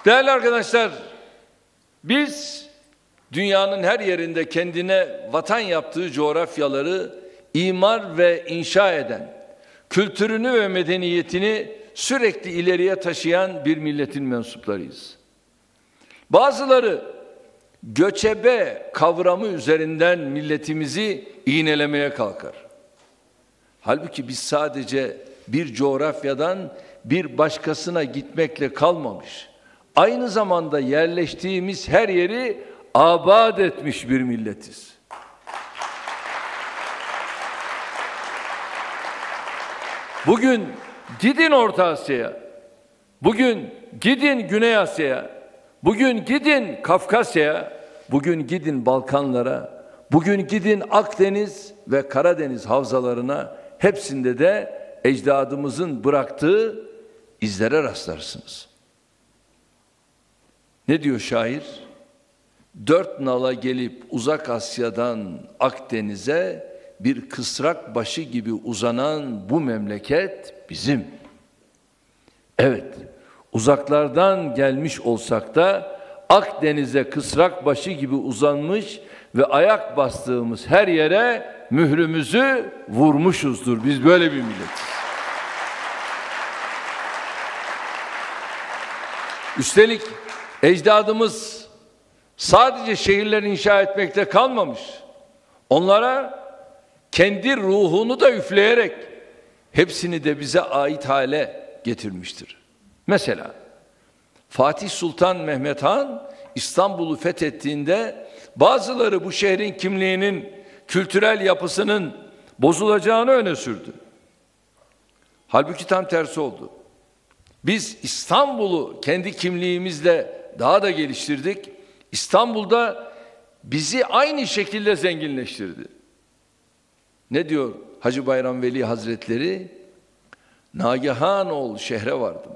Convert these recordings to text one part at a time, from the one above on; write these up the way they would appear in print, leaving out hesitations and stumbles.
Değerli arkadaşlar, biz dünyanın her yerinde kendine vatan yaptığı coğrafyaları imar ve inşa eden, kültürünü ve medeniyetini sürekli ileriye taşıyan bir milletin mensuplarıyız. Bazıları göçebe kavramı üzerinden milletimizi iğnelemeye kalkar. Halbuki biz sadece bir coğrafyadan bir başkasına gitmekle kalmamış, aynı zamanda yerleştiğimiz her yeri abad etmiş bir milletiz. Bugün gidin Orta Asya'ya, bugün gidin Güney Asya'ya, bugün gidin Kafkasya'ya, bugün gidin Balkanlara, bugün gidin Akdeniz ve Karadeniz havzalarına, hepsinde de ecdadımızın bıraktığı izlere rastlarsınız. Ne diyor şair? Dört nala gelip uzak Asya'dan Akdeniz'e bir kısrak başı gibi uzanan bu memleket bizim. Evet, uzaklardan gelmiş olsak da Akdeniz'e kısrak başı gibi uzanmış ve ayak bastığımız her yere mührümüzü vurmuşuzdur. Biz böyle bir milletiz. Üstelik ecdadımız sadece şehirler inşa etmekte kalmamış. Onlara kendi ruhunu da üfleyerek hepsini de bize ait hale getirmiştir. Mesela Fatih Sultan Mehmet Han İstanbul'u fethettiğinde bazıları bu şehrin kimliğinin, kültürel yapısının bozulacağını öne sürdü. Halbuki tam tersi oldu. Biz İstanbul'u kendi kimliğimizle daha da geliştirdik. İstanbul'da bizi aynı şekilde zenginleştirdi. Ne diyor Hacı Bayram Veli Hazretleri? Nagahan ol şehre vardım.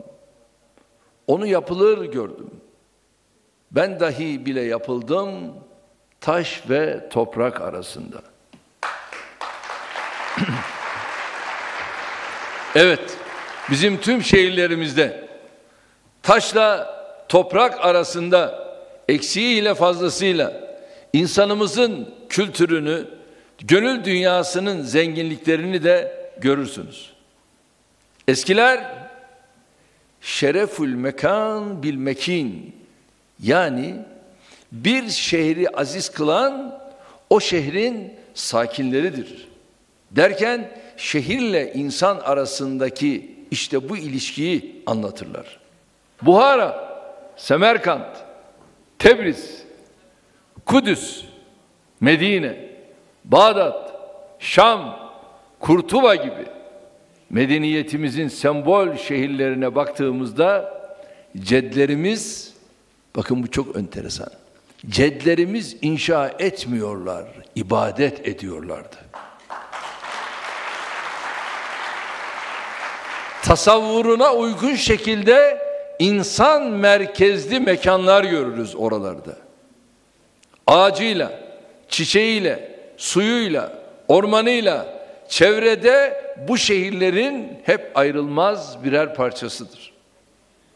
Onu yapılır gördüm. Ben dahi bile yapıldım taş ve toprak arasında. Evet, bizim tüm şehirlerimizde taşla toprak arasında eksiğiyle fazlasıyla insanımızın kültürünü, gönül dünyasının zenginliklerini de görürsünüz. Eskiler şerefül mekan bil mekin, yani bir şehri aziz kılan o şehrin sakinleridir derken şehirle insan arasındaki işte bu ilişkiyi anlatırlar. Buhara, Semerkant, Tebriz, Kudüs, Medine, Bağdat, Şam, Kurtuba gibi medeniyetimizin sembol şehirlerine baktığımızda cedlerimiz, bakın bu çok enteresan, cedlerimiz inşa etmiyorlar, ibadet ediyorlardı. Tasavvuruna uygun şekilde insan merkezli mekanlar görürüz oralarda. Ağacıyla, çiçeğiyle, suyuyla, ormanıyla, çevrede bu şehirlerin hep ayrılmaz birer parçasıdır.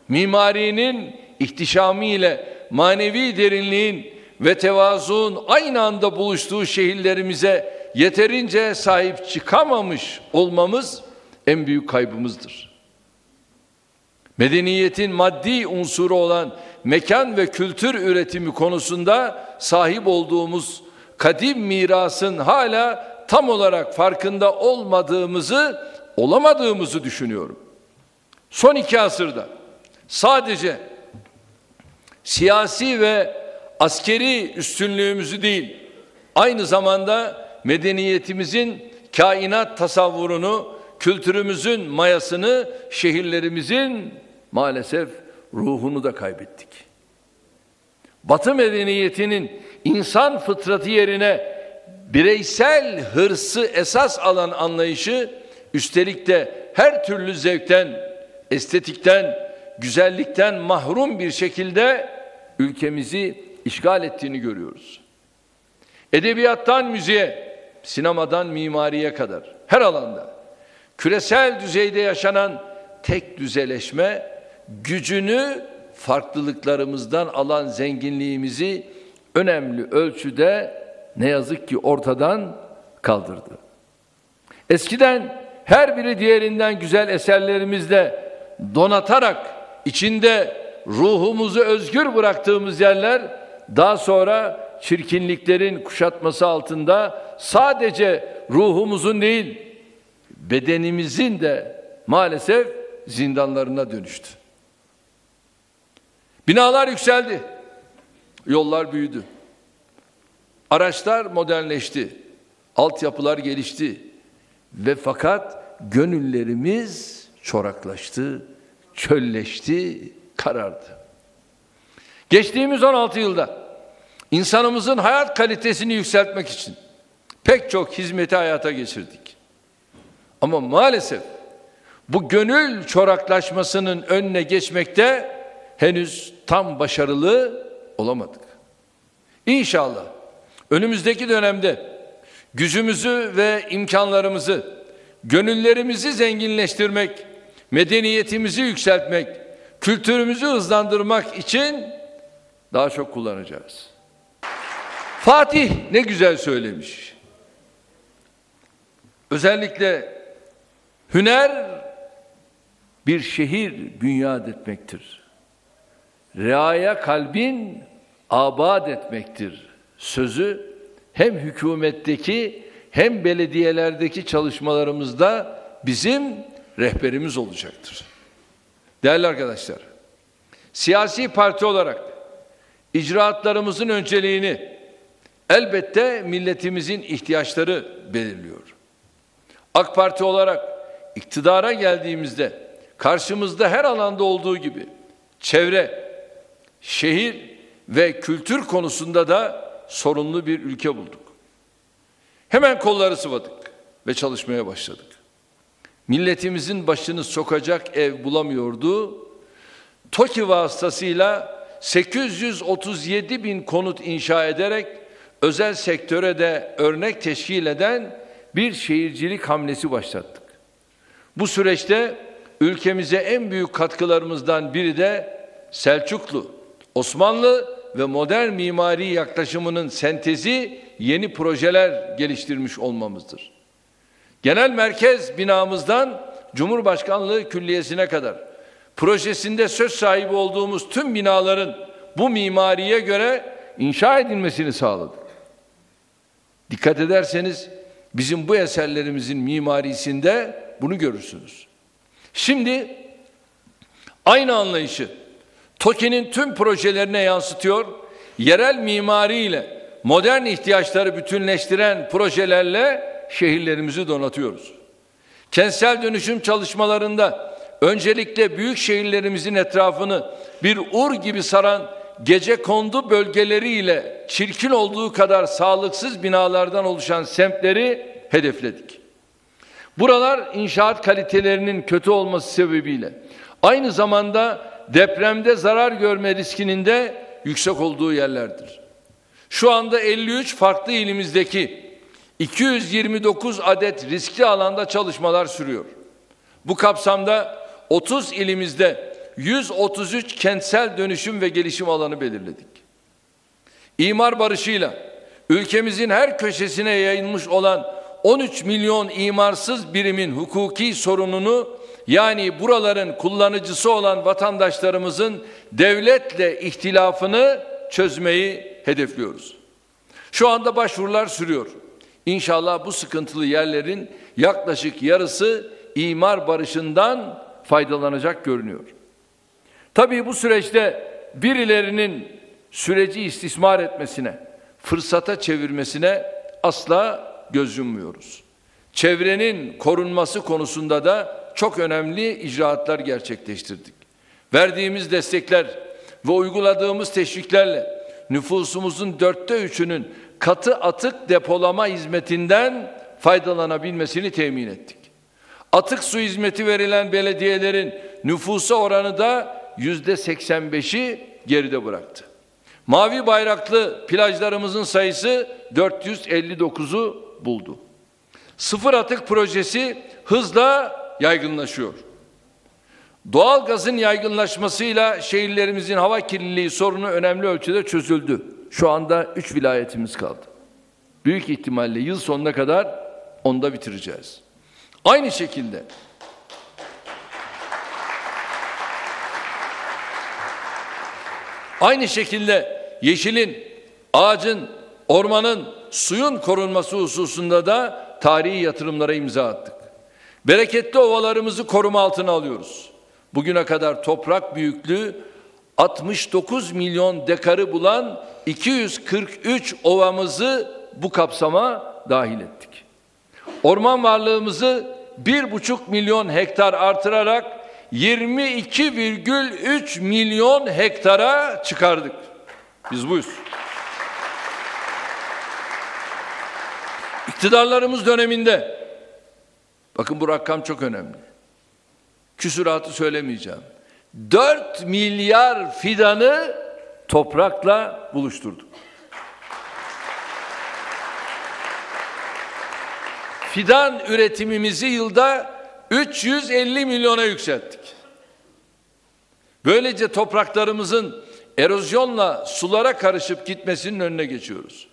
Mimarinin ihtişamı ile manevi derinliğin ve tevazuun aynı anda buluştuğu şehirlerimize yeterince sahip çıkamamış olmamız en büyük kaybımızdır. Medeniyetin maddi unsuru olan mekan ve kültür üretimi konusunda sahip olduğumuz kadim mirasın hala tam olarak farkında olamadığımızı düşünüyorum. Son 2 asırda sadece siyasi ve askeri üstünlüğümüzü değil, aynı zamanda medeniyetimizin kainat tasavvurunu, kültürümüzün mayasını, şehirlerimizin maalesef ruhunu da kaybettik. Batı medeniyetinin insan fıtratı yerine bireysel hırsı esas alan anlayışı, üstelik de her türlü zevkten, estetikten, güzellikten mahrum bir şekilde ülkemizi işgal ettiğini görüyoruz. Edebiyattan müziğe, sinemadan mimariye kadar her alanda küresel düzeyde yaşanan tek düzeleşme gücünü farklılıklarımızdan alan zenginliğimizi önemli ölçüde ne yazık ki ortadan kaldırdı. Eskiden her biri diğerinden güzel eserlerimizle donatarak içinde ruhumuzu özgür bıraktığımız yerler daha sonra çirkinliklerin kuşatması altında sadece ruhumuzun değil bedenimizin de maalesef zindanlarına dönüştü. Binalar yükseldi, yollar büyüdü, araçlar modernleşti, altyapılar gelişti ve fakat gönüllerimiz çoraklaştı, çölleşti, karardı. Geçtiğimiz 16 yılda insanımızın hayat kalitesini yükseltmek için pek çok hizmeti hayata geçirdik. Ama maalesef bu gönül çoraklaşmasının önüne geçmekte henüz tam başarılı olamadık. İnşallah önümüzdeki dönemde gücümüzü ve imkanlarımızı, gönüllerimizi zenginleştirmek, medeniyetimizi yükseltmek, kültürümüzü hızlandırmak için daha çok kullanacağız. Fatih ne güzel söylemiş. Özellikle hüner bir şehir bünyat etmektir. Reaya kalbin abad etmektir. Sözü hem hükümetteki hem belediyelerdeki çalışmalarımızda bizim rehberimiz olacaktır. Değerli arkadaşlar, siyasi parti olarak icraatlarımızın önceliğini elbette milletimizin ihtiyaçları belirliyor. AK Parti olarak iktidara geldiğimizde karşımızda her alanda olduğu gibi çevre, şehir ve kültür konusunda da sorunlu bir ülke bulduk. Hemen kolları sıvadık ve çalışmaya başladık. Milletimizin başını sokacak ev bulamıyordu. TOKİ vasıtasıyla 837 bin konut inşa ederek özel sektöre de örnek teşkil eden bir şehircilik hamlesi başlattık. Bu süreçte ülkemize en büyük katkılarımızdan biri de Selçuklu, Osmanlı ve modern mimari yaklaşımının sentezi yeni projeler geliştirmiş olmamızdır. Genel merkez binamızdan Cumhurbaşkanlığı Külliyesi'ne kadar projesinde söz sahibi olduğumuz tüm binaların bu mimariye göre inşa edilmesini sağladık. Dikkat ederseniz bizim bu eserlerimizin mimarisinde bunu görürsünüz. Şimdi aynı anlayışı TOKİ'nin tüm projelerine yansıtıyor, yerel mimariyle modern ihtiyaçları bütünleştiren projelerle şehirlerimizi donatıyoruz. Kentsel dönüşüm çalışmalarında öncelikle büyük şehirlerimizin etrafını bir ur gibi saran gecekondu bölgeleriyle çirkin olduğu kadar sağlıksız binalardan oluşan semtleri hedefledik. Buralar inşaat kalitelerinin kötü olması sebebiyle aynı zamanda depremde zarar görme riskinin de yüksek olduğu yerlerdir. Şu anda 53 farklı ilimizdeki 229 adet riskli alanda çalışmalar sürüyor. Bu kapsamda 30 ilimizde 133 kentsel dönüşüm ve gelişim alanı belirledik. İmar barışıyla ülkemizin her köşesine yayılmış olan 13 milyon imarsız birimin hukuki sorununu, yani buraların kullanıcısı olan vatandaşlarımızın devletle ihtilafını çözmeyi hedefliyoruz. Şu anda başvurular sürüyor. İnşallah bu sıkıntılı yerlerin yaklaşık yarısı imar barışından faydalanacak görünüyor. Tabii bu süreçte birilerinin süreci istismar etmesine, fırsata çevirmesine asla göz yummuyoruz. Çevrenin korunması konusunda da çok önemli icraatlar gerçekleştirdik. Verdiğimiz destekler ve uyguladığımız teşviklerle nüfusumuzun 3/4'ünün katı atık depolama hizmetinden faydalanabilmesini temin ettik. Atık su hizmeti verilen belediyelerin nüfusa oranı da %85'i geride bıraktı. Mavi bayraklı plajlarımızın sayısı 459'u buldu. Sıfır atık projesi hızla yaygınlaşıyor. Doğal gazın yaygınlaşmasıyla şehirlerimizin hava kirliliği sorunu önemli ölçüde çözüldü. Şu anda 3 vilayetimiz kaldı. Büyük ihtimalle yıl sonuna kadar onu da bitireceğiz. Aynı şekilde yeşilin, ağacın, ormanın, suyun korunması hususunda da tarihi yatırımlara imza attık. Bereketli ovalarımızı koruma altına alıyoruz. Bugüne kadar toprak büyüklüğü 69 milyon dekarı bulan 243 ovamızı bu kapsama dahil ettik. Orman varlığımızı 1,5 milyon hektar artırarak 22,3 milyon hektara çıkardık. Biz buyuz. İktidarlarımız döneminde, bakın bu rakam çok önemli, küsuratı söylemeyeceğim, 4 milyar fidanı toprakla buluşturduk. Fidan üretimimizi yılda 350 milyona yükselttik. Böylece topraklarımızın erozyonla sulara karışıp gitmesinin önüne geçiyoruz.